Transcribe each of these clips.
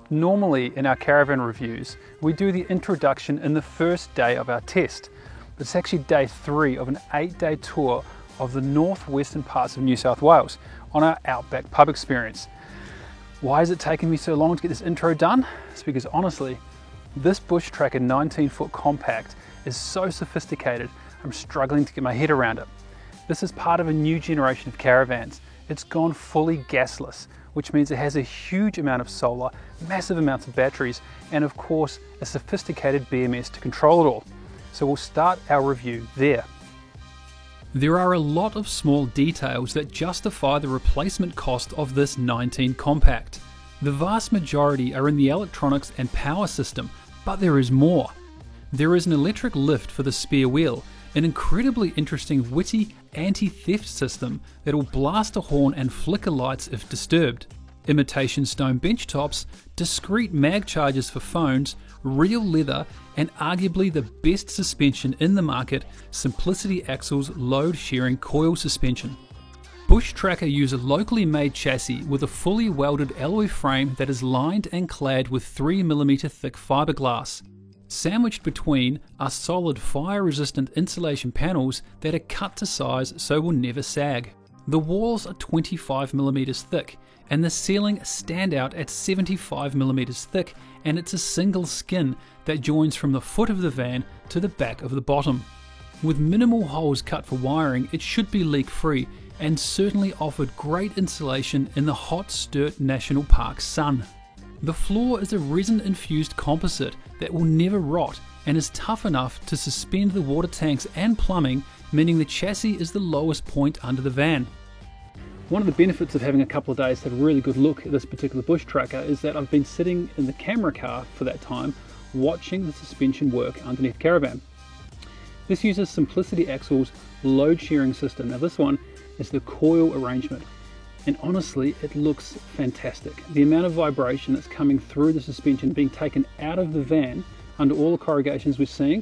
Normally in our caravan reviews, we do the introduction in the first day of our test. But it's actually day 3 of an 8-day tour of the northwestern parts of New South Wales on our Outback pub experience. Why is it taking me so long to get this intro done? It's because honestly, this Bushtracker 19-foot compact is so sophisticated, I'm struggling to get my head around it. This is part of a new generation of caravans. It's gone fully gasless, which means it has a huge amount of solar, massive amounts of batteries, and of course, a sophisticated BMS to control it all. So we'll start our review there. There are a lot of small details that justify the replacement cost of this 19 compact. The vast majority are in the electronics and power system, but there is more. There is an electric lift for the spare wheel, an incredibly interesting witty anti-theft system that will blast a horn and flicker lights if disturbed, imitation stone bench tops, discrete mag chargers for phones, real leather, and arguably the best suspension in the market, Simplicity Axle's load sharing coil suspension. Bushtracker use a locally made chassis with a fully welded alloy frame that is lined and clad with 3mm thick fiberglass. Sandwiched between are solid fire-resistant insulation panels that are cut to size so will never sag. The walls are 25mm thick and the ceiling stand out at 75mm thick, and it's a single skin that joins from the foot of the van to the back of the bottom. With minimal holes cut for wiring, it should be leak-free and certainly offered great insulation in the hot Sturt National Park sun. The floor is a resin-infused composite that will never rot and is tough enough to suspend the water tanks and plumbing, meaning the chassis is the lowest point under the van. One of the benefits of having a couple of days to have a really good look at this particular Bushtracker is that I've been sitting in the camera car for that time watching the suspension work underneath the caravan. This uses Simplicity Axle's load sharing system. Now this one is the coil arrangement. And honestly, it looks fantastic. The amount of vibration that's coming through the suspension being taken out of the van under all the corrugations we're seeing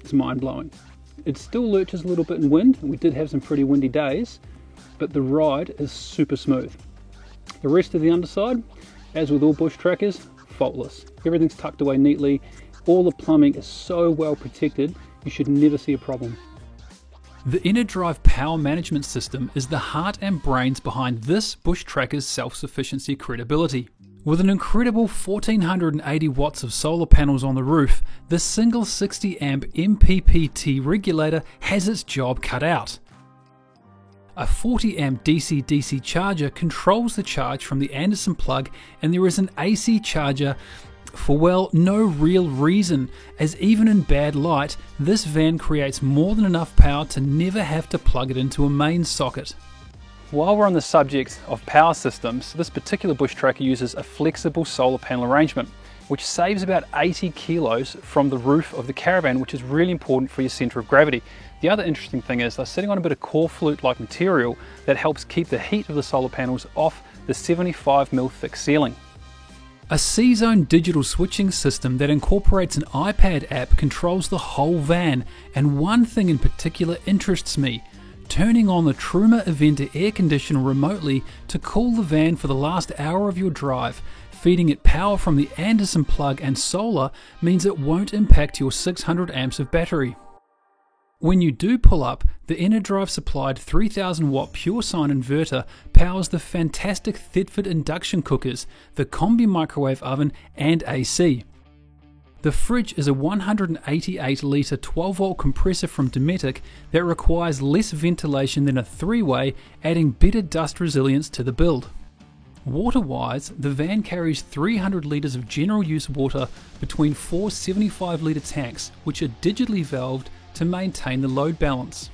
is mind-blowing. It still lurches a little bit in wind, and we did have some pretty windy days, but the ride is super smooth. The rest of the underside, as with all Bushtrackers, faultless. Everything's tucked away neatly. All the plumbing is so well protected, you should never see a problem. The Inner-Drive power management system is the heart and brains behind this Bushtracker's self-sufficiency credibility. With an incredible 1480 watts of solar panels on the roof, the single 60 amp MPPT regulator has its job cut out. A 40 amp DC-DC charger controls the charge from the Anderson plug, and there is an AC charger for, well, no real reason, as even in bad light, this van creates more than enough power to never have to plug it into a main socket. While we're on the subject of power systems, this particular Bushtracker uses a flexible solar panel arrangement, which saves about 80 kilos from the roof of the caravan, which is really important for your centre of gravity. The other interesting thing is they're sitting on a bit of core flute-like material that helps keep the heat of the solar panels off the 75mm thick ceiling. A C-Zone digital switching system that incorporates an iPad app controls the whole van, and one thing in particular interests me: turning on the Truma Eventer air conditioner remotely to cool the van for the last hour of your drive. Feeding it power from the Anderson plug and solar means it won't impact your 600 amps of battery. When you do pull up, the Inner-Drive supplied 3000 watt pure sine inverter powers the fantastic Thetford induction cookers, the Combi microwave oven and AC. The fridge is a 188 litre 12 volt compressor from Dometic that requires less ventilation than a 3-way, adding better dust resilience to the build. Water-wise, the van carries 300 litres of general use water between 4 75 litre tanks, which are digitally valved to maintain the load balance.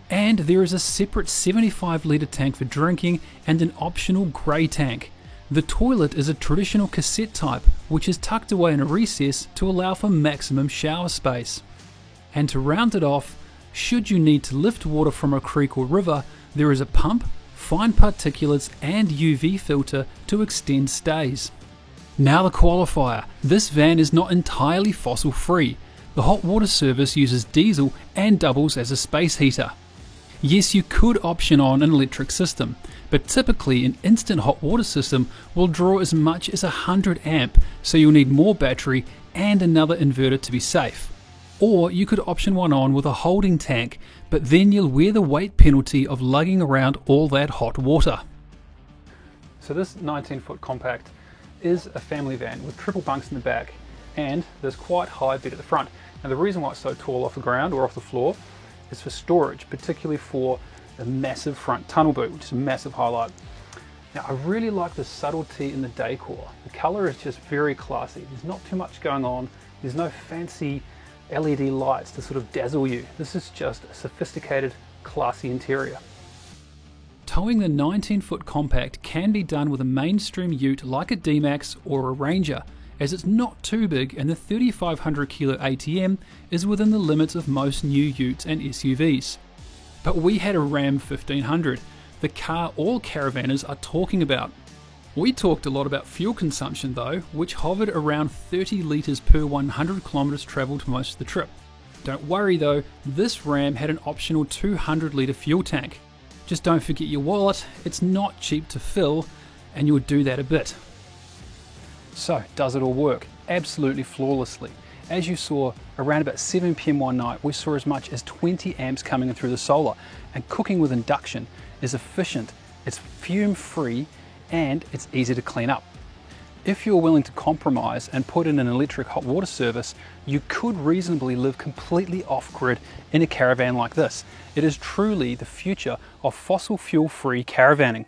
And there is a separate 75 litre tank for drinking and an optional grey tank. The toilet is a traditional cassette type, which is tucked away in a recess to allow for maximum shower space. And to round it off, should you need to lift water from a creek or river, there is a pump, fine particulates and UV filter to extend stays. Now the qualifier: this van is not entirely fossil free. The hot water service uses diesel and doubles as a space heater. Yes, you could option on an electric system, but typically an instant hot water system will draw as much as 100 amp, so you'll need more battery and another inverter to be safe. Or you could option one on with a holding tank, but then you'll wear the weight penalty of lugging around all that hot water. So this 19-foot compact is a family van with triple bunks in the back, and there's quite high bed at the front. Now the reason why it's so tall off the ground or off the floor is for storage, particularly for the massive front tunnel boot, which is a massive highlight. Now I really like the subtlety in the decor. The colour is just very classy. There's not too much going on. There's no fancy LED lights to sort of dazzle you. This is just a sophisticated, classy interior. Towing the 19-foot compact can be done with a mainstream ute like a D-Max or a Ranger, as it's not too big and the 3,500 kilo ATM is within the limits of most new utes and SUVs. But we had a Ram 1500, the car all caravanners are talking about. We talked a lot about fuel consumption though, which hovered around 30 litres per 100 kilometres travelled for most of the trip. Don't worry though, this Ram had an optional 200 litre fuel tank. Just don't forget your wallet, it's not cheap to fill, and you would do that a bit. So, does it all work? Absolutely flawlessly. As you saw, around about 7 PM one night, we saw as much as 20 amps coming in through the solar, and cooking with induction is efficient, it's fume-free, and it's easy to clean up. If you're willing to compromise and put in an electric hot water service, you could reasonably live completely off-grid in a caravan like this. It is truly the future of fossil fuel-free caravanning.